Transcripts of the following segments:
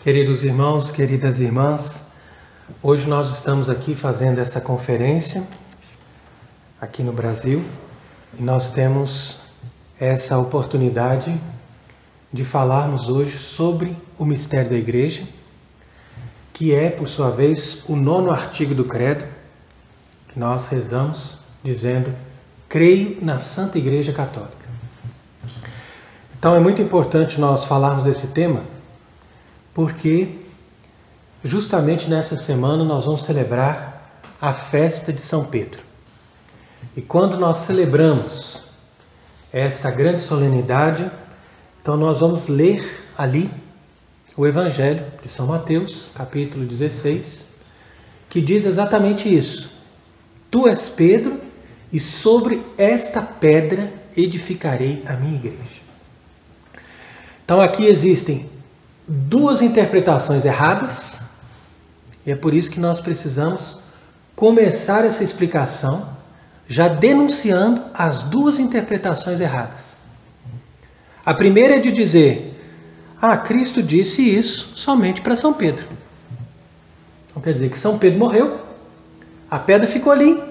Queridos irmãos, queridas irmãs, hoje nós estamos aqui fazendo essa conferência aqui no Brasil e nós temos essa oportunidade de falarmos hoje sobre o mistério da Igreja, que é, por sua vez, o 9º artigo do Credo, que nós rezamos dizendo: creio na Santa Igreja Católica. Então é muito importante nós falarmos desse tema, porque justamente nessa semana nós vamos celebrar a festa de São Pedro. E quando nós celebramos esta grande solenidade, então nós vamos ler ali o Evangelho de São Mateus, capítulo 16, que diz exatamente isso: Tu és Pedro, e sobre esta pedra edificarei a minha igreja. Então aqui existem duas interpretações erradas, e é por isso que nós precisamos começar essa explicação já denunciando as duas interpretações erradas. A primeira é de dizer: Cristo disse isso somente para São Pedro. Então quer dizer que São Pedro morreu, a pedra ficou ali,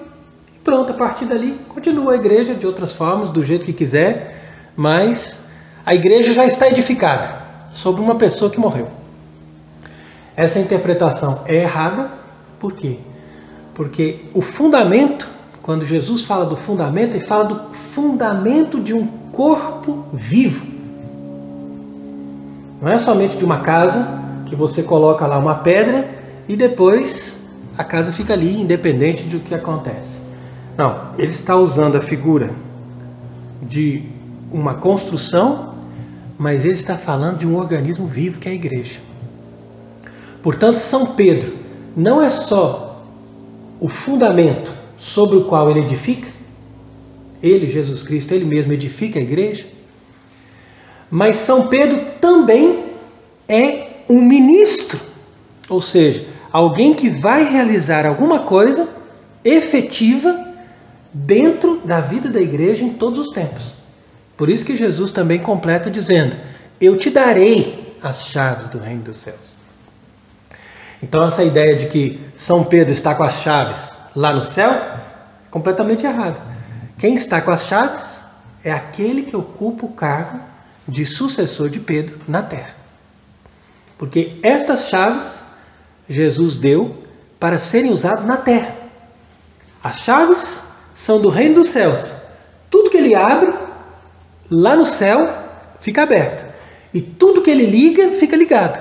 e pronto, a partir dali continua a igreja de outras formas, do jeito que quiser, mas a igreja já está edificada sobre uma pessoa que morreu. Essa interpretação é errada. Por quê? Porque o fundamento, quando Jesus fala do fundamento, ele fala do fundamento de um corpo vivo. Não é somente de uma casa que você coloca lá uma pedra e depois a casa fica ali, independente do que acontece. Não, ele está usando a figura de uma construção, mas ele está falando de um organismo vivo que é a igreja. Portanto, São Pedro não é só o fundamento sobre o qual ele edifica, ele, Jesus Cristo, ele mesmo edifica a igreja, mas São Pedro também é um ministro, ou seja, alguém que vai realizar alguma coisa efetiva dentro da vida da igreja em todos os tempos. Por isso que Jesus também completa dizendo: eu te darei as chaves do reino dos céus. Então essa ideia de que São Pedro está com as chaves lá no céu é completamente errada. Quem está com as chaves é aquele que ocupa o cargo de sucessor de Pedro na terra. Porque estas chaves Jesus deu para serem usadas na terra. As chaves são do reino dos céus. Tudo que ele abre lá no céu fica aberto, e tudo que ele liga fica ligado.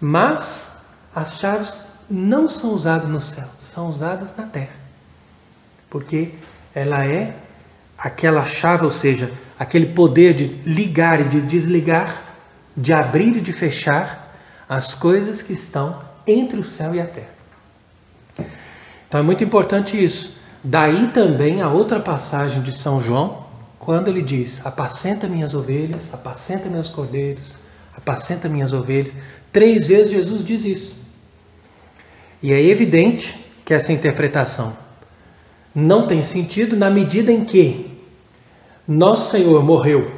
Mas as chaves não são usadas no céu, são usadas na terra, porque ela é aquela chave, ou seja, aquele poder de ligar e de desligar, de abrir e de fechar as coisas que estão entre o céu e a terra. Então é muito importante isso. Daí também a outra passagem de São João, quando ele diz: apacenta minhas ovelhas, apacenta meus cordeiros, apacenta minhas ovelhas. 3 vezes Jesus diz isso. E é evidente que essa interpretação não tem sentido na medida em que Nosso Senhor morreu,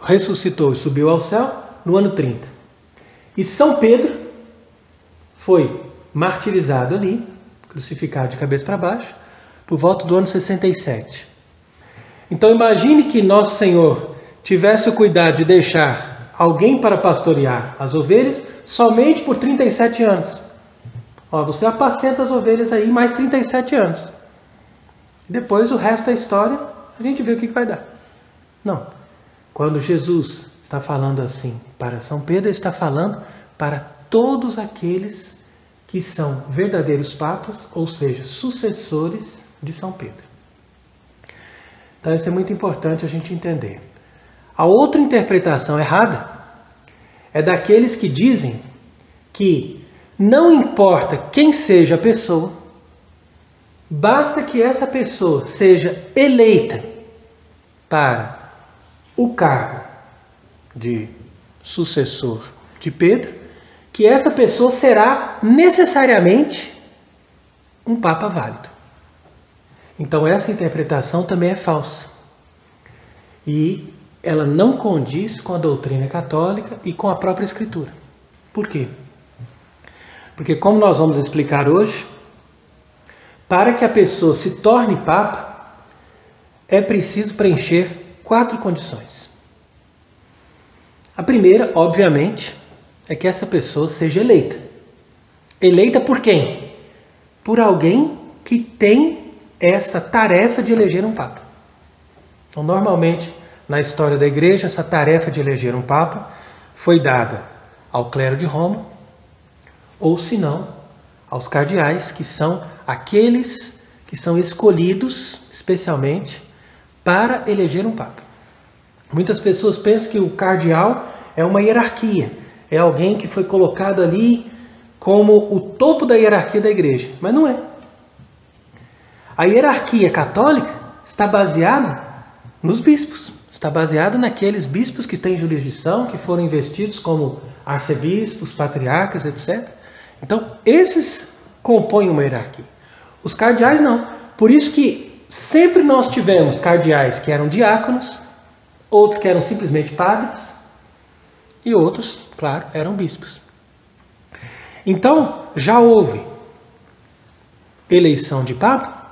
ressuscitou e subiu ao céu no ano 30. E São Pedro foi martirizado ali, crucificado de cabeça para baixo, por volta do ano 67. Então imagine que Nosso Senhor tivesse o cuidado de deixar alguém para pastorear as ovelhas somente por 37 anos. Você apacenta as ovelhas aí mais 37 anos. Depois o resto da história a gente vê o que vai dar. Não. Quando Jesus está falando assim para São Pedro, ele está falando para todos aqueles que são verdadeiros papas, ou seja, sucessores de São Pedro. Então isso é muito importante a gente entender. A outra interpretação errada é daqueles que dizem que não importa quem seja a pessoa, basta que essa pessoa seja eleita para o cargo de sucessor de Pedro, que essa pessoa será necessariamente um papa válido. Então essa interpretação também é falsa. E ela não condiz com a doutrina católica e com a própria Escritura. Por quê? Porque, como nós vamos explicar hoje, para que a pessoa se torne Papa, é preciso preencher 4 condições. A primeira, obviamente, é que essa pessoa seja eleita. Eleita por quem? Por alguém que tem essa tarefa de eleger um Papa. Então, normalmente, na história da Igreja, essa tarefa de eleger um Papa foi dada ao clero de Roma, ou se não, aos cardeais, que são aqueles que são escolhidos especialmente para eleger um Papa. Muitas pessoas pensam que o cardeal é uma hierarquia, é alguém que foi colocado ali como o topo da hierarquia da Igreja, mas não é. A hierarquia católica está baseada nos bispos, está baseada naqueles bispos que têm jurisdição, que foram investidos como arcebispos, patriarcas, etc. Então, esses compõem uma hierarquia. Os cardeais não. Por isso que sempre nós tivemos cardeais que eram diáconos, outros que eram simplesmente padres, e outros, claro, eram bispos. Então, já houve eleição de Papa,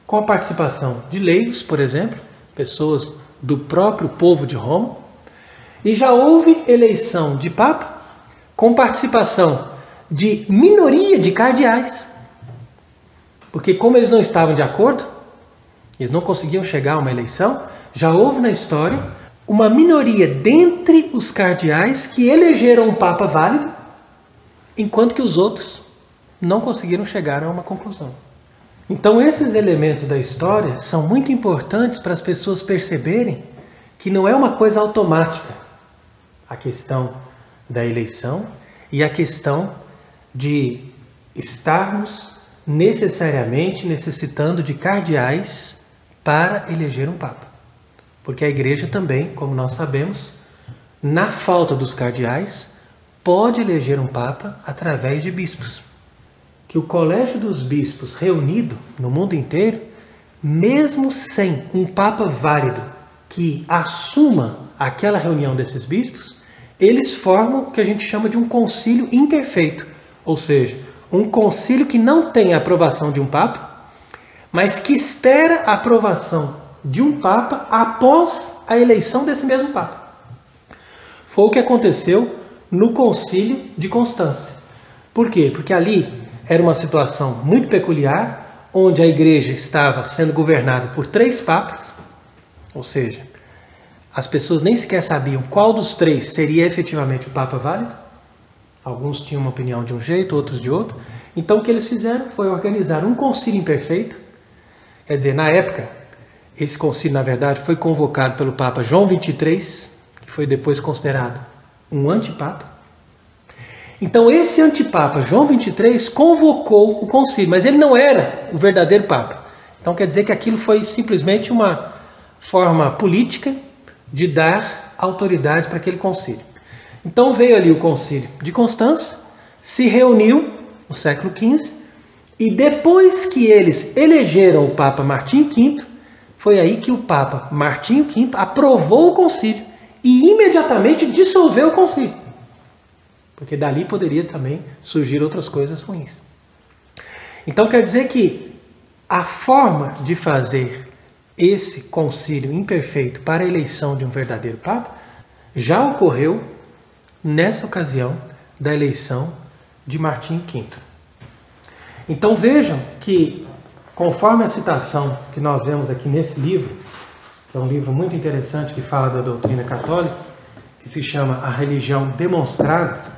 com a participação de leigos, por exemplo, pessoas do próprio povo de Roma, e já houve eleição de Papa com participação de minoria de cardeais, porque como eles não estavam de acordo, eles não conseguiam chegar a uma eleição, já houve na história uma minoria dentre os cardeais que elegeram um Papa válido, enquanto que os outros não conseguiram chegar a uma conclusão. Então esses elementos da história são muito importantes para as pessoas perceberem que não é uma coisa automática a questão da eleição e a questão de estarmos necessariamente necessitando de cardeais para eleger um Papa. Porque a Igreja também, como nós sabemos, na falta dos cardeais, pode eleger um Papa através de bispos. Que o colégio dos bispos reunido no mundo inteiro, mesmo sem um Papa válido que assuma aquela reunião desses bispos, eles formam o que a gente chama de um concílio imperfeito. Ou seja, um concílio que não tem a aprovação de um Papa, mas que espera a aprovação de um Papa após a eleição desse mesmo Papa. Foi o que aconteceu no Concílio de Constância. Por quê? Porque ali era uma situação muito peculiar, onde a Igreja estava sendo governada por 3 papas, ou seja, as pessoas nem sequer sabiam qual dos 3 seria efetivamente o Papa válido. Alguns tinham uma opinião de um jeito, outros de outro. Então o que eles fizeram foi organizar um concílio imperfeito. Quer dizer, na época, esse concílio, na verdade, foi convocado pelo Papa João XXIII, que foi depois considerado um antipapa. Então esse antipapa, João XXIII, convocou o concílio, mas ele não era o verdadeiro Papa. Então quer dizer que aquilo foi simplesmente uma forma política de dar autoridade para aquele concílio. Então veio ali o concílio de Constância, se reuniu no século XV, e depois que eles elegeram o Papa Martinho V, foi aí que o Papa Martinho V aprovou o concílio e imediatamente dissolveu o concílio. Porque dali poderia também surgir outras coisas ruins. Então quer dizer que a forma de fazer esse concílio imperfeito para a eleição de um verdadeiro Papa já ocorreu nessa ocasião da eleição de Martinho V. Então vejam que, conforme a citação que nós vemos aqui nesse livro, que é um livro muito interessante que fala da doutrina católica, que se chama A Religião Demonstrada,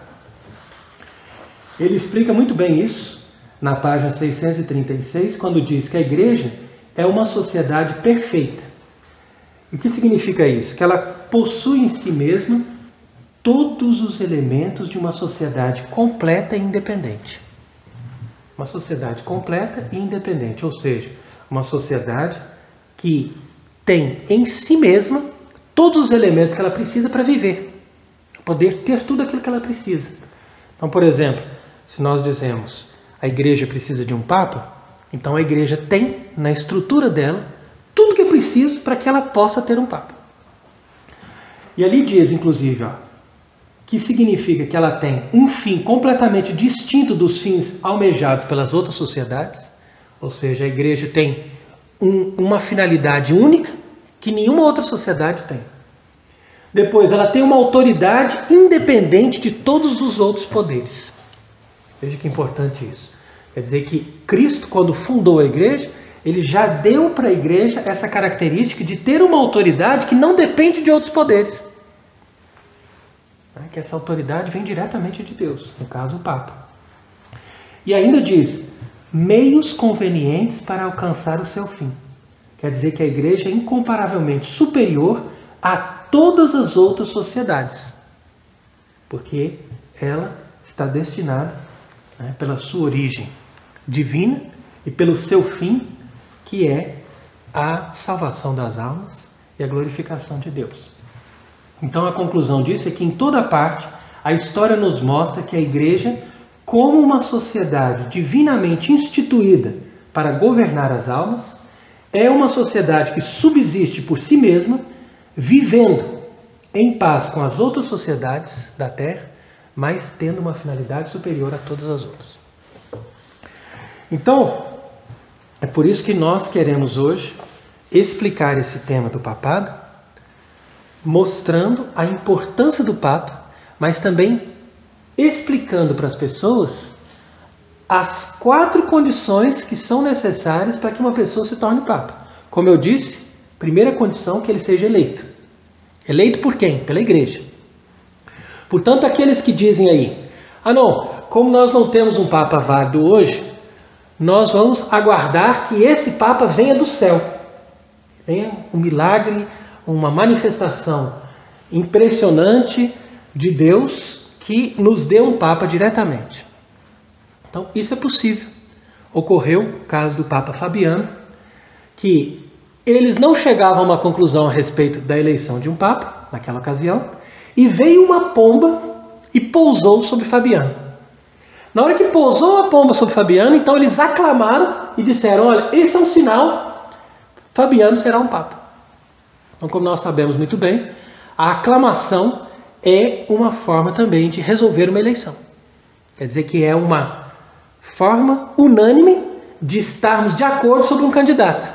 ele explica muito bem isso na página 636, quando diz que a Igreja é uma sociedade perfeita. E o que significa isso? Que ela possui em si mesma todos os elementos de uma sociedade completa e independente. Uma sociedade completa e independente, ou seja, uma sociedade que tem em si mesma todos os elementos que ela precisa para viver, poder ter tudo aquilo que ela precisa. Então, por exemplo, se nós dizemos a Igreja precisa de um Papa, então a Igreja tem na estrutura dela tudo que é preciso para que ela possa ter um Papa. E ali diz, inclusive, que significa que ela tem um fim completamente distinto dos fins almejados pelas outras sociedades, ou seja, a igreja tem uma finalidade única que nenhuma outra sociedade tem. Depois, ela tem uma autoridade independente de todos os outros poderes. Veja que importante isso. Quer dizer que Cristo, quando fundou a igreja, ele já deu para a igreja essa característica de ter uma autoridade que não depende de outros poderes. Que essa autoridade vem diretamente de Deus, no caso o Papa. E ainda diz, meios convenientes para alcançar o seu fim. Quer dizer que a igreja é incomparavelmente superior a todas as outras sociedades, porque ela está destinada, pela sua origem divina e pelo seu fim, que é a salvação das almas e a glorificação de Deus. Então a conclusão disso é que em toda parte a história nos mostra que a igreja, como uma sociedade divinamente instituída para governar as almas, é uma sociedade que subsiste por si mesma, vivendo em paz com as outras sociedades da Terra, mas tendo uma finalidade superior a todas as outras. Então, é por isso que nós queremos hoje explicar esse tema do papado, mostrando a importância do Papa, mas também explicando para as pessoas as 4 condições que são necessárias para que uma pessoa se torne Papa. Como eu disse, primeira condição, que ele seja eleito. Eleito por quem? Pela igreja. Portanto, aqueles que dizem aí, não, como nós não temos um Papa válido hoje, nós vamos aguardar que esse Papa venha do céu. Venha um milagre, uma manifestação impressionante de Deus que nos dê um Papa diretamente. Então, isso é possível. Ocorreu o caso do Papa Fabiano, que eles não chegavam a uma conclusão a respeito da eleição de um Papa, naquela ocasião, e veio uma pomba e pousou sobre Fabiano. Na hora que pousou a pomba sobre Fabiano, então eles aclamaram e disseram, olha, esse é um sinal, Fabiano será um Papa. Então, como nós sabemos muito bem, a aclamação é uma forma também de resolver uma eleição. Quer dizer que é uma forma unânime de estarmos de acordo sobre um candidato.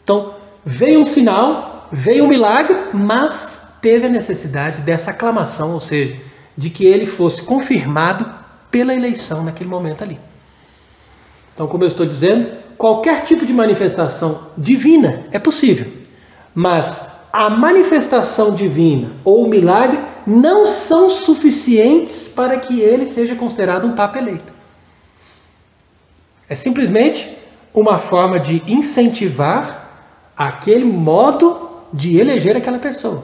Então, veio um sinal, veio um milagre, mas teve a necessidade dessa aclamação, ou seja, de que ele fosse confirmado pela eleição naquele momento ali. Então, como eu estou dizendo, qualquer tipo de manifestação divina é possível, mas a manifestação divina ou o milagre não são suficientes para que ele seja considerado um Papa eleito. É simplesmente uma forma de incentivar aquele modo de eleger aquela pessoa.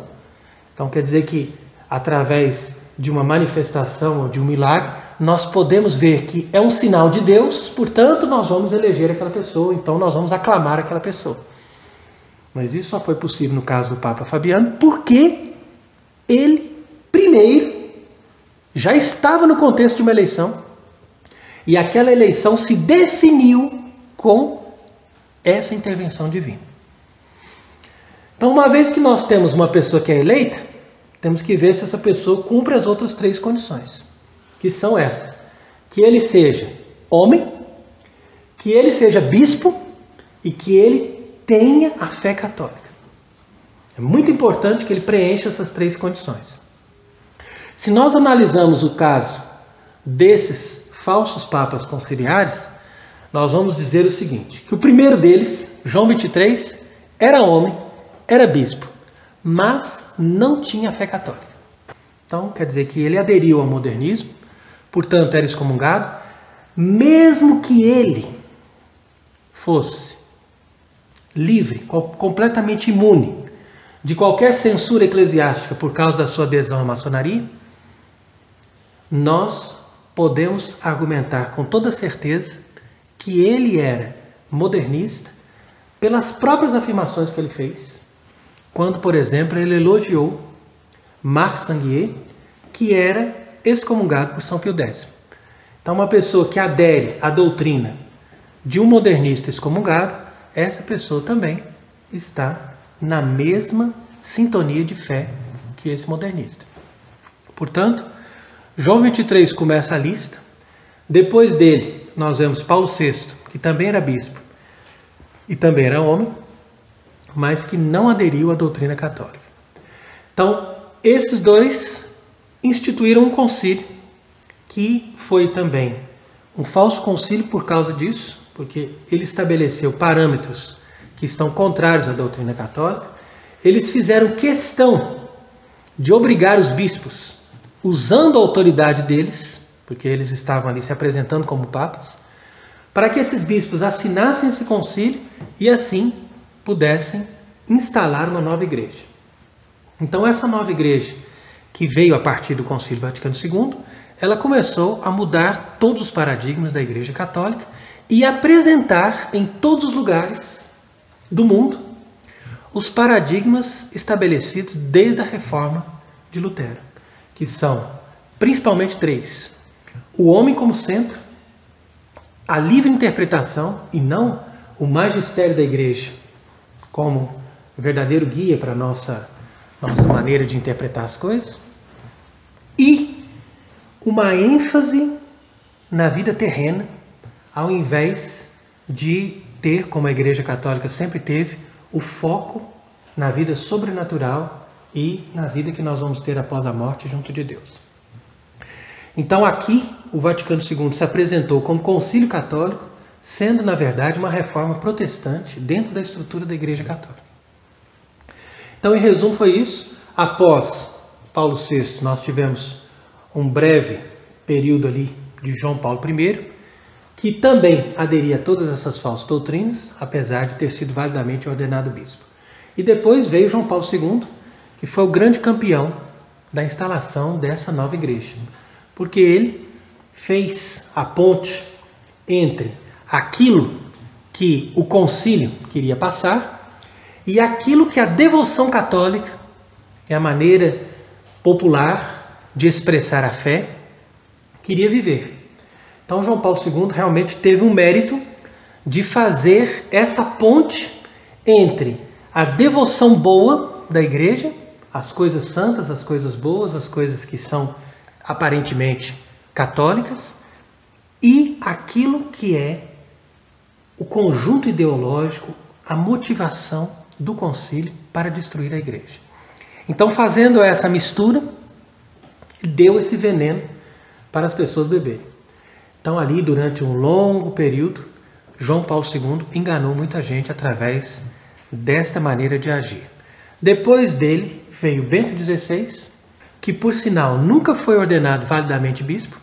Então quer dizer que através de uma manifestação ou de um milagre, nós podemos ver que é um sinal de Deus, portanto nós vamos eleger aquela pessoa, então nós vamos aclamar aquela pessoa. Mas isso só foi possível no caso do Papa Fabiano, porque ele, primeiro, já estava no contexto de uma eleição, e aquela eleição se definiu com essa intervenção divina. Então, uma vez que nós temos uma pessoa que é eleita, temos que ver se essa pessoa cumpre as outras 3 condições, que são essas: que ele seja homem, que ele seja bispo e que ele tenha a fé católica. É muito importante que ele preencha essas 3 condições. Se nós analisamos o caso desses falsos papas conciliares, nós vamos dizer o seguinte, que o primeiro deles, João 23, era homem, era bispo, mas não tinha fé católica. Então, quer dizer que ele aderiu ao modernismo, portanto era excomungado, mesmo que ele fosse livre, completamente imune de qualquer censura eclesiástica por causa da sua adesão à maçonaria, nós podemos argumentar com toda certeza que ele era modernista pelas próprias afirmações que ele fez, quando, por exemplo, ele elogiou Marc Sanguier, que era excomungado por São Pio X. Então, uma pessoa que adere à doutrina de um modernista excomungado, essa pessoa também está na mesma sintonia de fé que esse modernista. Portanto, João 23 começa a lista. Depois dele, nós vemos Paulo VI, que também era bispo e também era homem, mas que não aderiu à doutrina católica. Então, esses dois instituíram um concílio, que foi também um falso concílio por causa disso, porque ele estabeleceu parâmetros que estão contrários à doutrina católica. Eles fizeram questão de obrigar os bispos, usando a autoridade deles, porque eles estavam ali se apresentando como papas, para que esses bispos assinassem esse concílio e assim pudessem instalar uma nova igreja. Então essa nova igreja, que veio a partir do Concílio Vaticano II, ela começou a mudar todos os paradigmas da Igreja Católica e apresentar em todos os lugares do mundo os paradigmas estabelecidos desde a Reforma de Lutero, que são principalmente três: o homem como centro, a livre interpretação e não o magistério da Igreja como verdadeiro guia para a nossa maneira de interpretar as coisas, e uma ênfase na vida terrena, ao invés de ter, como a Igreja Católica sempre teve, o foco na vida sobrenatural e na vida que nós vamos ter após a morte junto de Deus. Então aqui o Vaticano II se apresentou como concílio católico, sendo na verdade uma reforma protestante dentro da estrutura da Igreja Católica. Então, em resumo, foi isso. Após Paulo VI, nós tivemos um breve período ali de João Paulo I, que também aderia a todas essas falsas doutrinas, apesar de ter sido validamente ordenado bispo. E depois veio João Paulo II, que foi o grande campeão da instalação dessa nova igreja, porque ele fez a ponte entre aquilo que o concílio queria passar e aquilo que a devoção católica, é a maneira popular de expressar a fé, queria viver. Então João Paulo II realmente teve um mérito de fazer essa ponte entre a devoção boa da igreja, as coisas santas, as coisas boas, as coisas que são aparentemente católicas, e aquilo que é o conjunto ideológico, a motivação do concílio para destruir a igreja. Então, fazendo essa mistura, deu esse veneno para as pessoas beberem. Então, ali, durante um longo período, João Paulo II enganou muita gente através desta maneira de agir. Depois dele, veio Bento XVI, que, por sinal, nunca foi ordenado validamente bispo,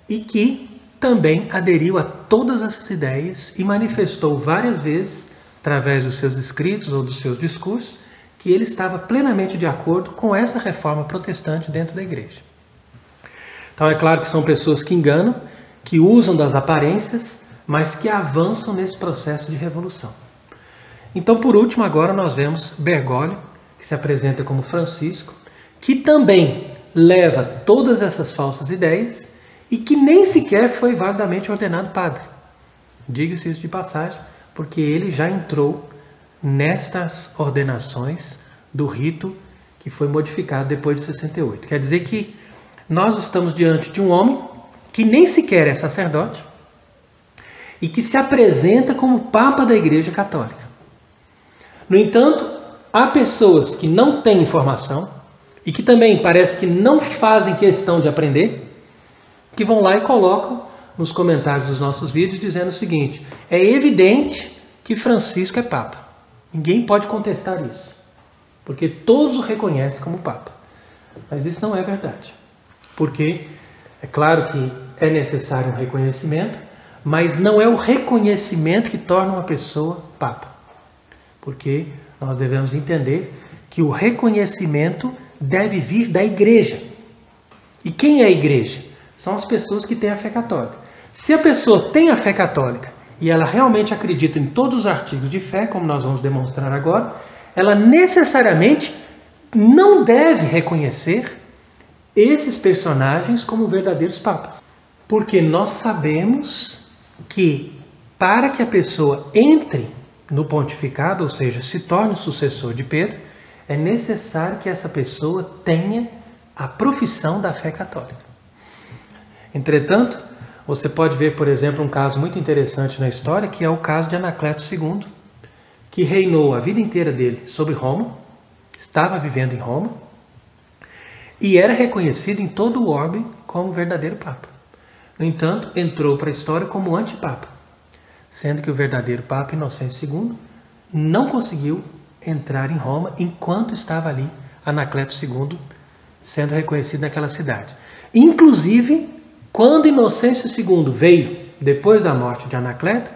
e que também aderiu a todas essas ideias e manifestou várias vezes, através dos seus escritos ou dos seus discursos, que ele estava plenamente de acordo com essa reforma protestante dentro da igreja. Então é claro que são pessoas que enganam, que usam das aparências, mas que avançam nesse processo de revolução. Então, por último, agora nós vemos Bergoglio, que se apresenta como Francisco, que também leva todas essas falsas ideias e que nem sequer foi validamente ordenado padre. Diga-se isso de passagem, porque ele já entrou nestas ordenações do rito que foi modificado depois de 68. Quer dizer que nós estamos diante de um homem que nem sequer é sacerdote e que se apresenta como Papa da Igreja Católica. No entanto, há pessoas que não têm informação e que também parece que não fazem questão de aprender, que vão lá e colocam nos comentários dos nossos vídeos dizendo o seguinte: é evidente que Francisco é Papa. Ninguém pode contestar isso, porque todos o reconhecem como Papa. Mas isso não é verdade, porque é claro que é necessário um reconhecimento, mas não é o reconhecimento que torna uma pessoa Papa, porque nós devemos entender que o reconhecimento deve vir da igreja. E quem é a igreja? São as pessoas que têm a fé católica. Se a pessoa tem a fé católica e ela realmente acredita em todos os artigos de fé, como nós vamos demonstrar agora, ela necessariamente não deve reconhecer esses personagens como verdadeiros papas. Porque nós sabemos que para que a pessoa entre no pontificado, ou seja, se torne o sucessor de Pedro, é necessário que essa pessoa tenha a profissão da fé católica. Entretanto, você pode ver, por exemplo, um caso muito interessante na história, que é o caso de Anacleto II, que reinou a vida inteira dele sobre Roma, estava vivendo em Roma, e era reconhecido em todo o orbe como verdadeiro Papa. No entanto, entrou para a história como antipapa, sendo que o verdadeiro Papa, Inocêncio II, não conseguiu entrar em Roma enquanto estava ali Anacleto II sendo reconhecido naquela cidade. Inclusive, quando Inocêncio II veio, depois da morte de Anacleto,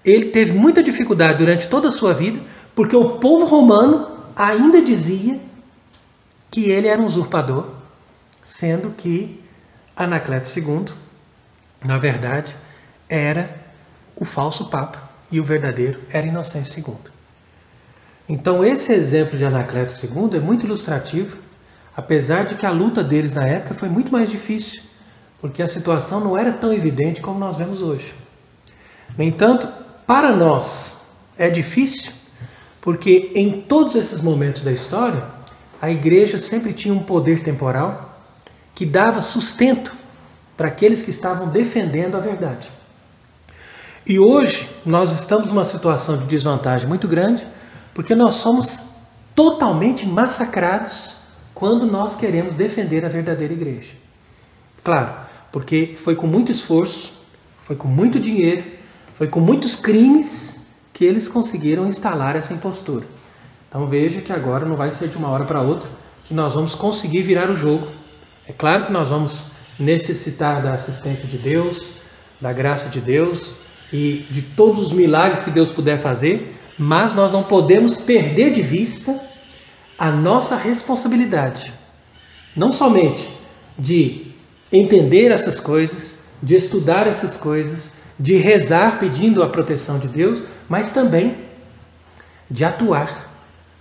ele teve muita dificuldade durante toda a sua vida, porque o povo romano ainda dizia que ele era um usurpador, sendo que Anacleto II, na verdade, era o falso Papa e o verdadeiro era Inocêncio II. Então esse exemplo de Anacleto II é muito ilustrativo, apesar de que a luta deles na época foi muito mais difícil, porque a situação não era tão evidente como nós vemos hoje. No entanto, para nós é difícil, porque em todos esses momentos da história, a igreja sempre tinha um poder temporal que dava sustento para aqueles que estavam defendendo a verdade. E hoje nós estamos numa situação de desvantagem muito grande, porque nós somos totalmente massacrados quando nós queremos defender a verdadeira igreja. Claro, porque foi com muito esforço, foi com muito dinheiro, foi com muitos crimes que eles conseguiram instalar essa impostura. Então veja que agora não vai ser de uma hora para outra que nós vamos conseguir virar o jogo. É claro que nós vamos necessitar da assistência de Deus, da graça de Deus e de todos os milagres que Deus puder fazer, mas nós não podemos perder de vista a nossa responsabilidade. Não somente de entender essas coisas, de estudar essas coisas, de rezar pedindo a proteção de Deus, mas também de atuar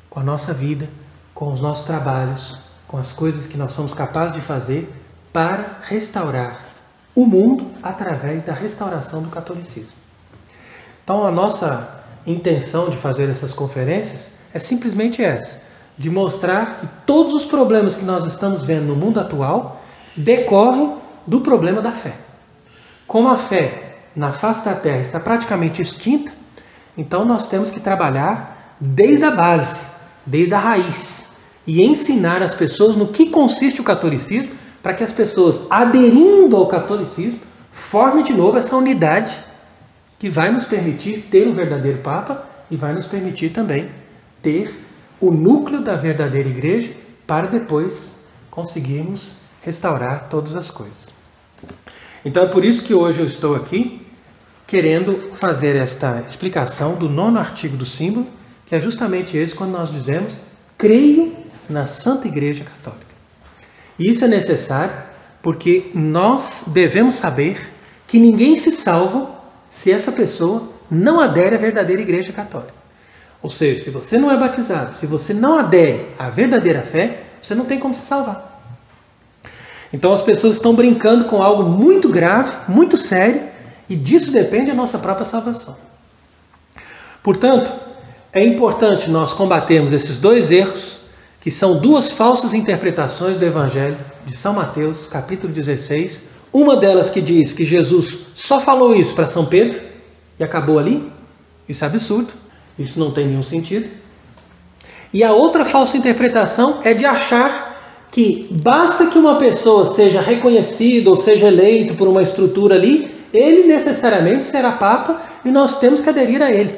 com a nossa vida, com os nossos trabalhos, com as coisas que nós somos capazes de fazer para restaurar o mundo através da restauração do catolicismo. Então a nossa intenção de fazer essas conferências é simplesmente essa, de mostrar que todos os problemas que nós estamos vendo no mundo atual decorrem do problema da fé. Como a fé na face da terra está praticamente extinta, então nós temos que trabalhar desde a base, desde a raiz, e ensinar as pessoas no que consiste o catolicismo, para que as pessoas, aderindo ao catolicismo, formem de novo essa unidade que vai nos permitir ter um verdadeiro Papa e vai nos permitir também ter o núcleo da verdadeira igreja para depois conseguirmos restaurar todas as coisas. Então é por isso que hoje eu estou aqui querendo fazer esta explicação do 9º artigo do símbolo, que é justamente esse quando nós dizemos: creio na Santa Igreja Católica. E isso é necessário porque nós devemos saber que ninguém se salva se essa pessoa não adere à verdadeira Igreja Católica. Ou seja, se você não é batizado, se você não adere à verdadeira fé, você não tem como se salvar. Então as pessoas estão brincando com algo muito grave, muito sério, e disso depende a nossa própria salvação. Portanto, é importante nós combatermos esses dois erros, que são duas falsas interpretações do Evangelho de São Mateus, capítulo 16. Uma delas que diz que Jesus só falou isso para São Pedro e acabou ali. Isso é absurdo, isso não tem nenhum sentido. E a outra falsa interpretação é de achar que basta que uma pessoa seja reconhecida ou seja eleito por uma estrutura ali, ele necessariamente será Papa e nós temos que aderir a ele,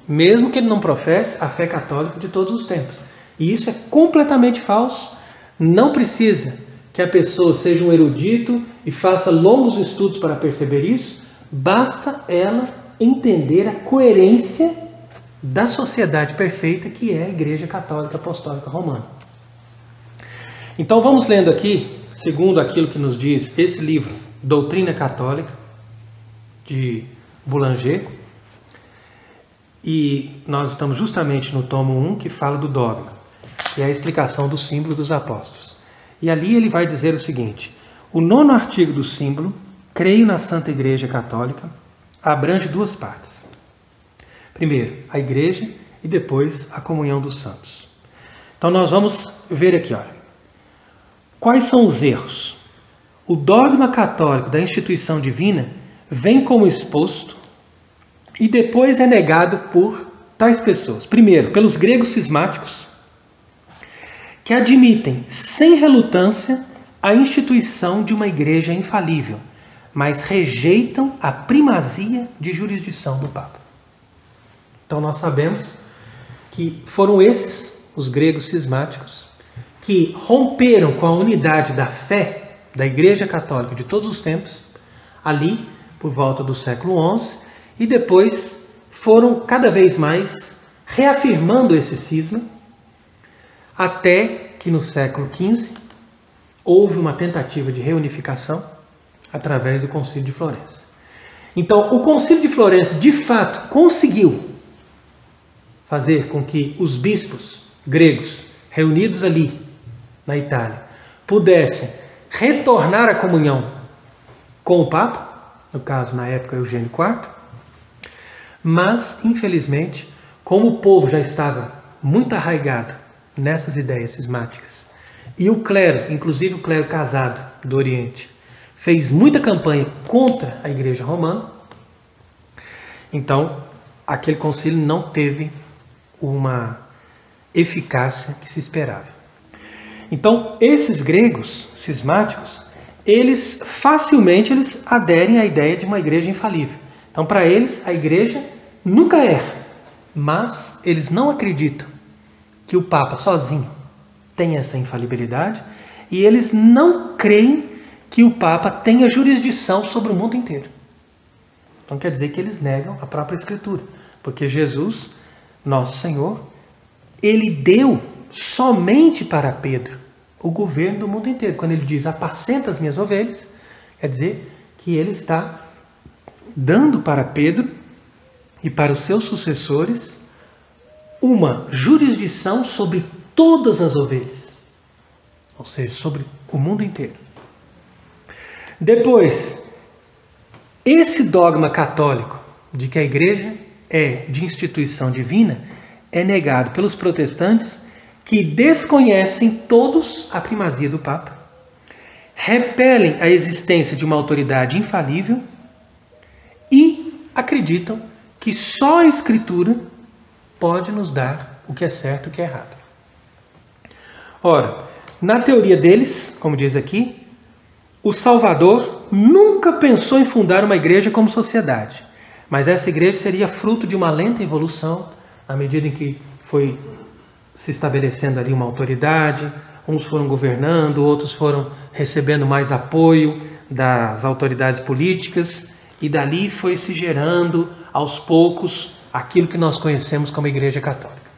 mesmo que ele não professe a fé católica de todos os tempos. E isso é completamente falso. Não precisa que a pessoa seja um erudito e faça longos estudos para perceber isso. Basta ela entender a coerência da sociedade perfeita que é a Igreja Católica Apostólica Romana. Então vamos lendo aqui, segundo aquilo que nos diz esse livro, Doutrina Católica, de Boulanger. E nós estamos justamente no tomo 1, que fala do dogma, que é a explicação do símbolo dos apóstolos. E ali ele vai dizer o seguinte: o 9º artigo do símbolo, creio na Santa Igreja Católica, abrange duas partes. Primeiro, a Igreja e depois a comunhão dos santos. Então nós vamos ver aqui, olha. Quais são os erros? O dogma católico da instituição divina vem como exposto e depois é negado por tais pessoas. Primeiro, pelos gregos cismáticos, que admitem sem relutância a instituição de uma igreja infalível, mas rejeitam a primazia de jurisdição do Papa. Então nós sabemos que foram esses, os gregos cismáticos, que romperam com a unidade da fé da Igreja Católica de todos os tempos, ali por volta do século XI, e depois foram cada vez mais reafirmando esse cisma, até que no século XV houve uma tentativa de reunificação através do Concílio de Florença. Então, o Concílio de Florença, de fato, conseguiu fazer com que os bispos gregos, reunidos ali na Itália, pudessem retornar à comunhão com o Papa, no caso, na época, Eugênio IV, mas, infelizmente, como o povo já estava muito arraigado nessas ideias cismáticas, e o clero, inclusive o clero casado do Oriente, fez muita campanha contra a Igreja Romana, então aquele concílio não teve uma eficácia que se esperava. Então, esses gregos cismáticos, eles facilmente aderem à ideia de uma igreja infalível. Então, para eles, a igreja nunca erra, mas eles não acreditam que o Papa sozinho tem essa infalibilidade e eles não creem que o Papa tenha jurisdição sobre o mundo inteiro. Então, quer dizer que eles negam a própria Escritura, porque Jesus, nosso Senhor, ele deu somente para Pedro o governo do mundo inteiro. Quando ele diz, apacenta as minhas ovelhas, quer dizer que ele está dando para Pedro e para os seus sucessores uma jurisdição sobre todas as ovelhas, ou seja, sobre o mundo inteiro. Depois, esse dogma católico de que a igreja é de instituição divina é negado pelos protestantes, que desconhecem todos a primazia do Papa, repelem a existência de uma autoridade infalível e acreditam que só a Escritura pode nos dar o que é certo e o que é errado. Ora, na teoria deles, como diz aqui, o Salvador nunca pensou em fundar uma igreja como sociedade, mas essa igreja seria fruto de uma lenta evolução, à medida em que foi se estabelecendo ali uma autoridade, uns foram governando, outros foram recebendo mais apoio das autoridades políticas, e dali foi se gerando, aos poucos, aquilo que nós conhecemos como Igreja Católica.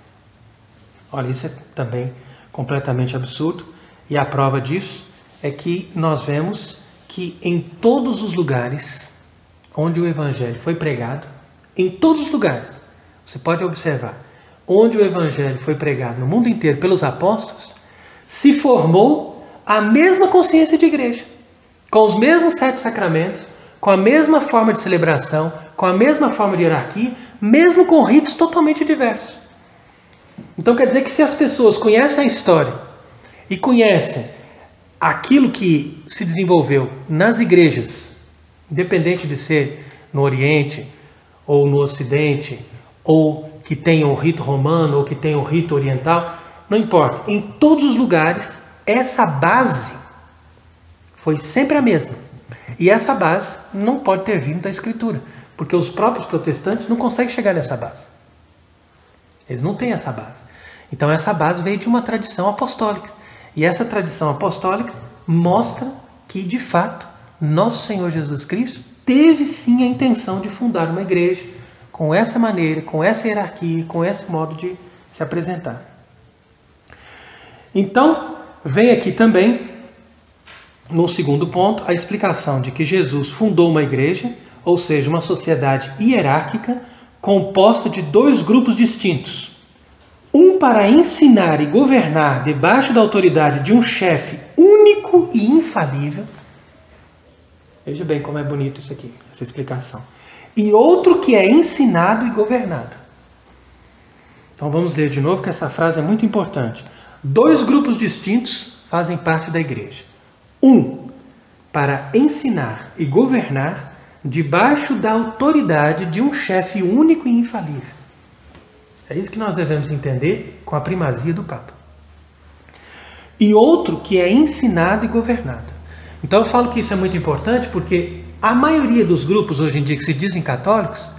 Olha, isso é também completamente absurdo, e a prova disso é que nós vemos que em todos os lugares onde o Evangelho foi pregado, em todos os lugares, você pode observar, onde o Evangelho foi pregado no mundo inteiro pelos apóstolos, se formou a mesma consciência de igreja, com os mesmos 7 sacramentos, com a mesma forma de celebração, com a mesma forma de hierarquia, mesmo com ritos totalmente diversos. Então quer dizer que se as pessoas conhecem a história e conhecem aquilo que se desenvolveu nas igrejas, independente de ser no Oriente ou no Ocidente, ou que tenham o rito romano ou que tenham o rito oriental, não importa. Em todos os lugares, essa base foi sempre a mesma. E essa base não pode ter vindo da Escritura, porque os próprios protestantes não conseguem chegar nessa base. Eles não têm essa base. Então essa base veio de uma tradição apostólica. E essa tradição apostólica mostra que, de fato, nosso Senhor Jesus Cristo teve sim a intenção de fundar uma igreja com essa maneira, com essa hierarquia, com esse modo de se apresentar. Então, vem aqui também, no segundo ponto, a explicação de que Jesus fundou uma igreja, ou seja, uma sociedade hierárquica, composta de 2 grupos distintos. Um para ensinar e governar debaixo da autoridade de um chefe único e infalível. Veja bem como é bonito isso aqui, essa explicação. E outro que é ensinado e governado. Então vamos ler de novo que essa frase é muito importante. Dois grupos distintos fazem parte da igreja. Um, para ensinar e governar debaixo da autoridade de um chefe único e infalível. É isso que nós devemos entender com a primazia do Papa. E outro que é ensinado e governado. Então eu falo que isso é muito importante porque a maioria dos grupos hoje em dia que se dizem católicos,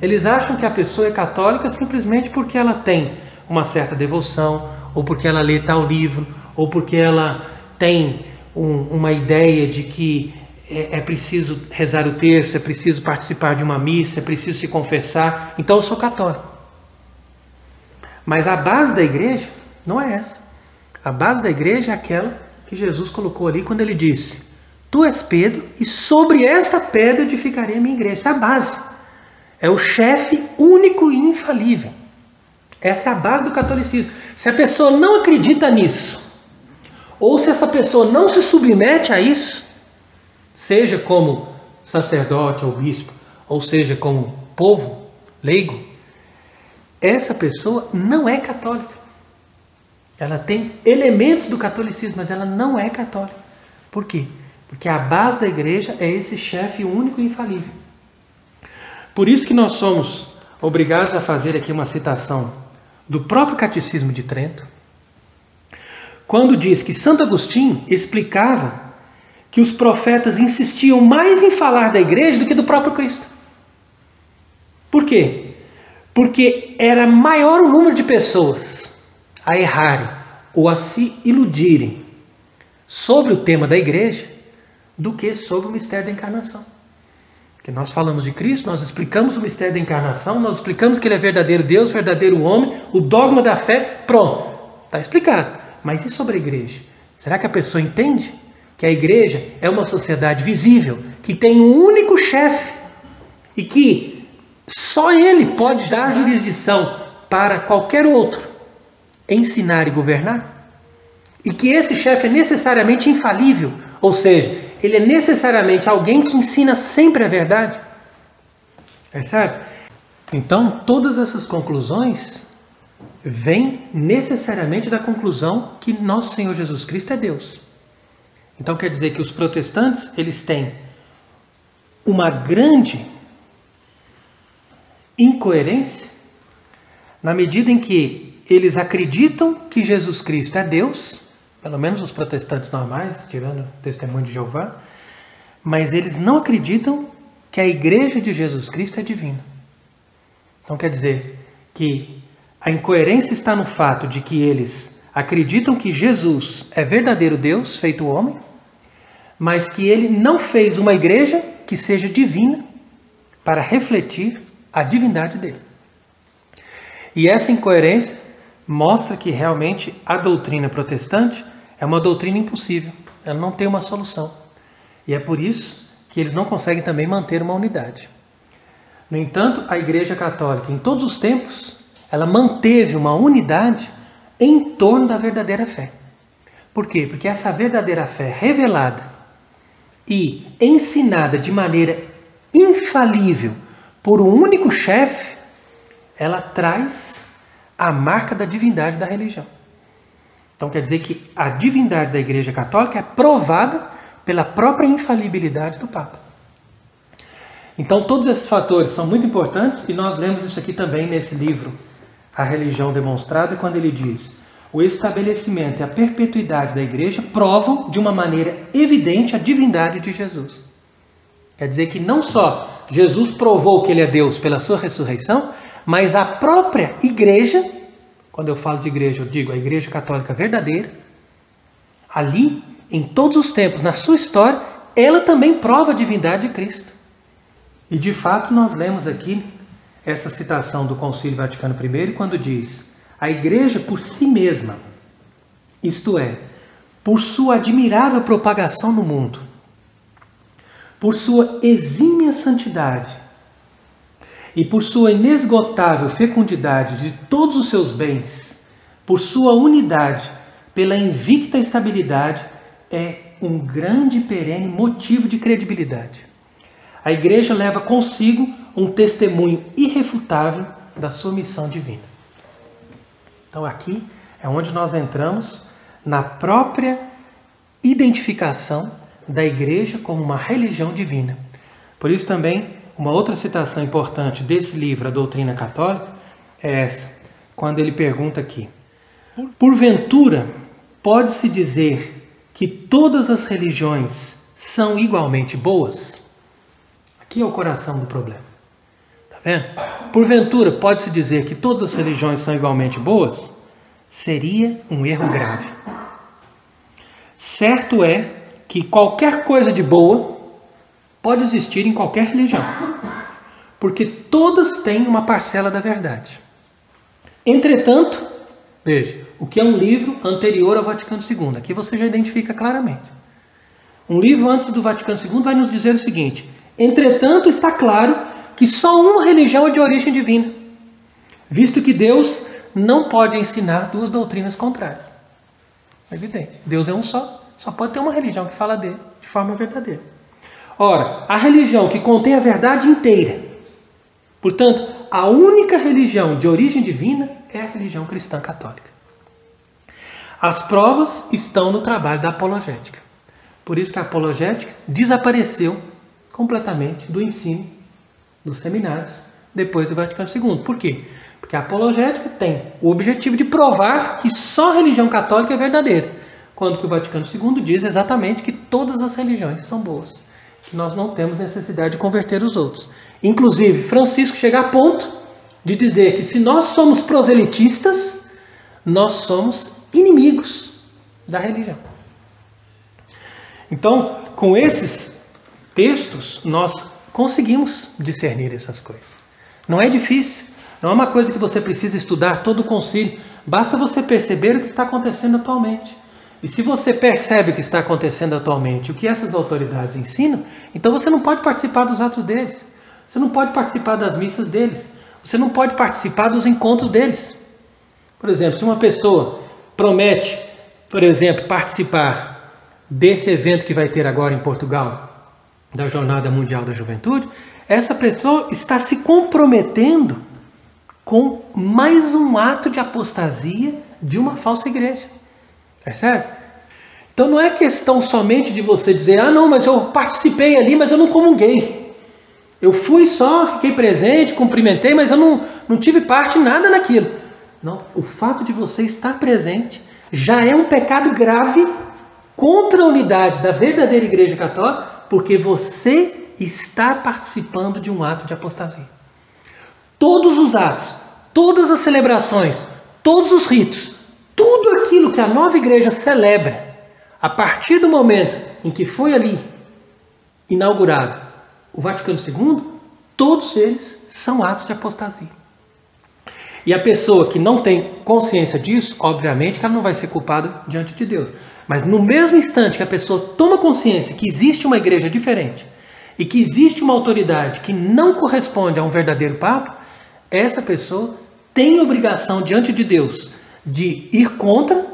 eles acham que a pessoa é católica simplesmente porque ela tem uma certa devoção, ou porque ela lê tal livro, ou porque ela tem uma ideia de que é preciso rezar o terço, é preciso participar de uma missa, é preciso se confessar. Então eu sou católico. Mas a base da igreja não é essa. A base da igreja é aquela que Jesus colocou ali quando ele disse: Tu és Pedro e sobre esta pedra edificarei a minha igreja. Essa é a base. É o chefe único e infalível. Essa é a base do catolicismo. Se a pessoa não acredita nisso, ou se essa pessoa não se submete a isso, seja como sacerdote ou bispo, ou seja como povo leigo, essa pessoa não é católica. Ela tem elementos do catolicismo, mas ela não é católica. Por quê? Porque a base da igreja é esse chefe único e infalível. Por isso que nós somos obrigados a fazer aqui uma citação do próprio Catecismo de Trento, quando diz que Santo Agostinho explicava que os profetas insistiam mais em falar da igreja do que do próprio Cristo. Por quê? Porque era maior o número de pessoas a errarem ou a se iludirem sobre o tema da igreja do que sobre o mistério da encarnação. Porque nós falamos de Cristo, nós explicamos o mistério da encarnação, nós explicamos que ele é verdadeiro Deus, verdadeiro homem, o dogma da fé, pronto, está explicado. Mas e sobre a igreja? Será que a pessoa entende que a igreja é uma sociedade visível, que tem um único chefe e que só ele pode dar jurisdição para qualquer outro ensinar e governar? E que esse chefe é necessariamente infalível, ou seja, ele é necessariamente alguém que ensina sempre a verdade? Percebe? Então, todas essas conclusões vêm necessariamente da conclusão que nosso Senhor Jesus Cristo é Deus. Então quer dizer que os protestantes, eles têm uma grande incoerência na medida em que eles acreditam que Jesus Cristo é Deus, pelo menos os protestantes normais, tirando o testemunho de Jeová, mas eles não acreditam que a igreja de Jesus Cristo é divina. Então quer dizer que a incoerência está no fato de que eles acreditam que Jesus é verdadeiro Deus, feito homem, mas que ele não fez uma igreja que seja divina para refletir a divindade dele. E essa incoerência mostra que realmente a doutrina protestante é uma doutrina impossível. Ela não tem uma solução. E é por isso que eles não conseguem também manter uma unidade. No entanto, a Igreja Católica, em todos os tempos, ela manteve uma unidade em torno da verdadeira fé. Por quê? Porque essa verdadeira fé revelada e ensinada de maneira infalível por um único chefe, ela traz a marca da divindade da religião. Então quer dizer que a divindade da Igreja Católica é provada pela própria infalibilidade do Papa. Então todos esses fatores são muito importantes e nós lemos isso aqui também nesse livro, A Religião Demonstrada, quando ele diz: o estabelecimento e a perpetuidade da Igreja provam de uma maneira evidente a divindade de Jesus. Quer dizer que não só Jesus provou que ele é Deus pela sua ressurreição, mas a própria Igreja, quando eu falo de igreja, eu digo a Igreja Católica verdadeira, ali, em todos os tempos, na sua história, ela também prova a divindade de Cristo. E de fato nós lemos aqui essa citação do Concílio Vaticano I, quando diz: a Igreja por si mesma, isto é, por sua admirável propagação no mundo, por sua exímia santidade e por sua inesgotável fecundidade de todos os seus bens, por sua unidade, pela invicta estabilidade, é um grande e perene motivo de credibilidade. A Igreja leva consigo um testemunho irrefutável da sua missão divina. Então aqui É onde nós entramos na própria identificação da igreja como uma religião divina. Por isso também, uma outra citação importante desse livro, A Doutrina Católica, é essa, quando ele pergunta aqui: porventura, pode-se dizer que todas as religiões são igualmente boas? Aqui é o coração do problema. Está vendo? Porventura, pode-se dizer que todas as religiões são igualmente boas? Seria um erro grave. Certo é que qualquer coisa de boa pode existir em qualquer religião, porque todas têm uma parcela da verdade. Entretanto, veja, o que é um livro anterior ao Vaticano II? Aqui você já identifica claramente. Um livro antes do Vaticano II vai nos dizer o seguinte: entretanto, está claro que só uma religião é de origem divina, visto que Deus não pode ensinar duas doutrinas contrárias. É evidente, Deus é um só pode ter uma religião que fala dele de forma verdadeira. Ora, a religião que contém a verdade inteira, portanto, a única religião de origem divina é a religião cristã católica. As provas estão no trabalho da apologética. Por isso que a apologética desapareceu completamente do ensino dos seminários depois do Vaticano II. Por quê? Porque a apologética tem o objetivo de provar que só a religião católica é verdadeira, quando que o Vaticano II diz exatamente que todas as religiões são boas, que nós não temos necessidade de converter os outros. Inclusive, Francisco chega a ponto de dizer que se nós somos proselitistas, nós somos inimigos da religião. Então, com esses textos, nós conseguimos discernir essas coisas. Não é difícil, não é uma coisa que você precisa estudar todo o concílio, basta você perceber o que está acontecendo atualmente. E se você percebe o que está acontecendo atualmente, o que essas autoridades ensinam, então você não pode participar dos atos deles, você não pode participar das missas deles, você não pode participar dos encontros deles. Por exemplo, se uma pessoa promete, por exemplo, participar desse evento que vai ter agora em Portugal, da Jornada Mundial da Juventude, essa pessoa está se comprometendo com mais um ato de apostasia de uma falsa igreja. Percebe? Então não é questão somente de você dizer: ah não, mas eu participei ali, mas eu não comunguei. Eu fui só, fiquei presente, cumprimentei, mas eu não tive parte em nada naquilo. Não, o fato de você estar presente já é um pecado grave contra a unidade da verdadeira Igreja Católica, porque você está participando de um ato de apostasia. Todos os atos, todas as celebrações, todos os ritos, tudo aquilo que a nova igreja celebra, a partir do momento em que foi ali inaugurado o Vaticano II, todos eles são atos de apostasia. E a pessoa que não tem consciência disso, obviamente que ela não vai ser culpada diante de Deus. Mas no mesmo instante que a pessoa toma consciência que existe uma igreja diferente e que existe uma autoridade que não corresponde a um verdadeiro papa, essa pessoa tem obrigação diante de Deus de ir contra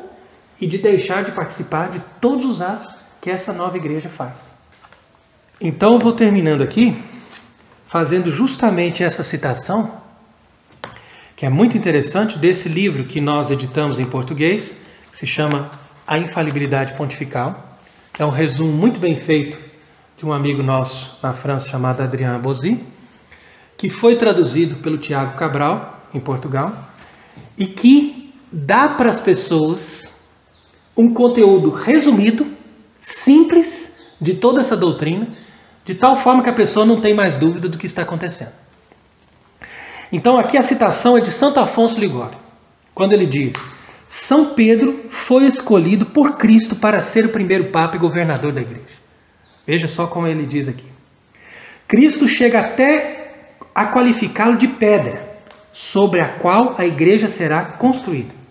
e de deixar de participar de todos os atos que essa nova igreja faz. Então eu vou terminando aqui, fazendo justamente essa citação, que é muito interessante, desse livro que nós editamos em português, que se chama A Infalibilidade Pontifical, que é um resumo muito bem feito de um amigo nosso na França chamado Adrien Bozzi, que foi traduzido pelo Tiago Cabral em Portugal e que dá para as pessoas um conteúdo resumido, simples, de toda essa doutrina, de tal forma que a pessoa não tem mais dúvida do que está acontecendo. Então aqui a citação é de Santo Afonso Ligório, quando ele diz: São Pedro foi escolhido por Cristo para ser o primeiro Papa e governador da igreja. Veja só como ele diz aqui. Cristo chega até a qualificá-lo de pedra, sobre a qual a igreja será construída.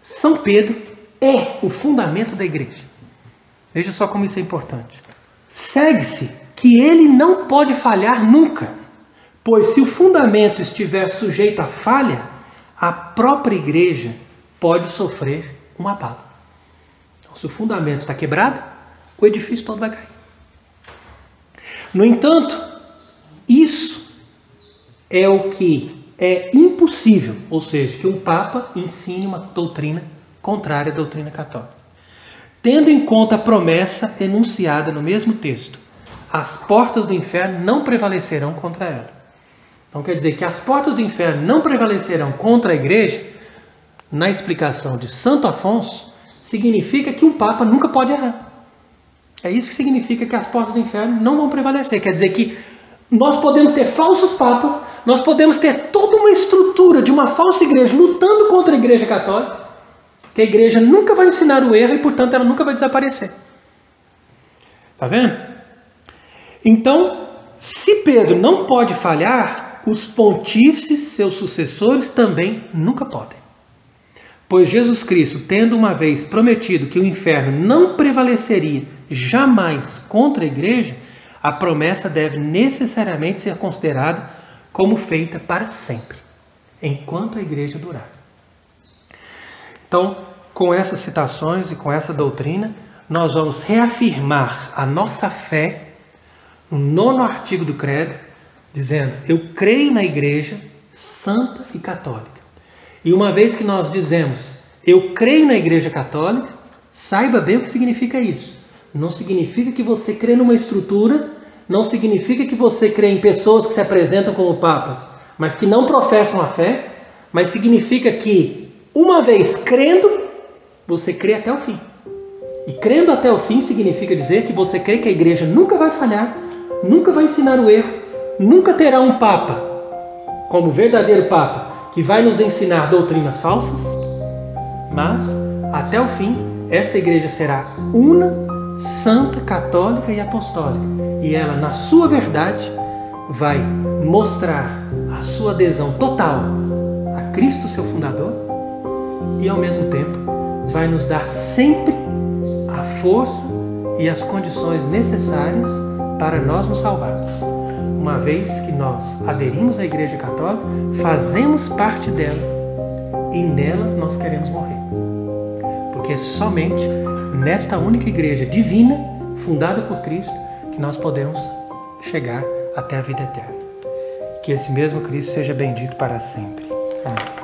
São Pedro é o fundamento da igreja. Veja só como isso é importante. Segue-se que ele não pode falhar nunca, pois se o fundamento estiver sujeito à falha, a própria igreja pode sofrer um abalo. Então, se o fundamento está quebrado, o edifício todo vai cair. No entanto, isso é o que é impossível, ou seja, que um Papa ensine uma doutrina contrária à doutrina católica. Tendo em conta a promessa enunciada no mesmo texto, as portas do inferno não prevalecerão contra ela. Então quer dizer que as portas do inferno não prevalecerão contra a igreja, na explicação de Santo Afonso, significa que um Papa nunca pode errar. É isso que significa que as portas do inferno não vão prevalecer. Quer dizer que nós podemos ter falsos papas, nós podemos ter toda uma estrutura de uma falsa igreja lutando contra a igreja católica, que a igreja nunca vai ensinar o erro e, portanto, ela nunca vai desaparecer. Está vendo? Então, se Pedro não pode falhar, os pontífices, seus sucessores, também nunca podem. Pois Jesus Cristo, tendo uma vez prometido que o inferno não prevaleceria jamais contra a igreja, a promessa deve necessariamente ser considerada como feita para sempre, enquanto a igreja durar. Então, com essas citações e com essa doutrina, nós vamos reafirmar a nossa fé no 9º artigo do credo, dizendo: eu creio na igreja santa e católica. E uma vez que nós dizemos eu creio na igreja católica, saiba bem o que significa isso. Não significa que você crê numa estrutura, não significa que você crê em pessoas que se apresentam como papas, mas que não professam a fé, mas significa que, uma vez crendo, você crê até o fim. E crendo até o fim significa dizer que você crê que a igreja nunca vai falhar, nunca vai ensinar o erro, nunca terá um papa, como verdadeiro papa, que vai nos ensinar doutrinas falsas, mas, até o fim, esta igreja será una, santa, católica e apostólica. E ela, na sua verdade, vai mostrar a sua adesão total a Cristo, seu fundador, e, ao mesmo tempo, vai nos dar sempre a força e as condições necessárias para nós nos salvarmos. Uma vez que nós aderimos à Igreja Católica, fazemos parte dela e nela nós queremos morrer. Porque é somente nesta única Igreja divina, fundada por Cristo, que nós podemos chegar até a vida eterna. Que esse mesmo Cristo seja bendito para sempre. Amém.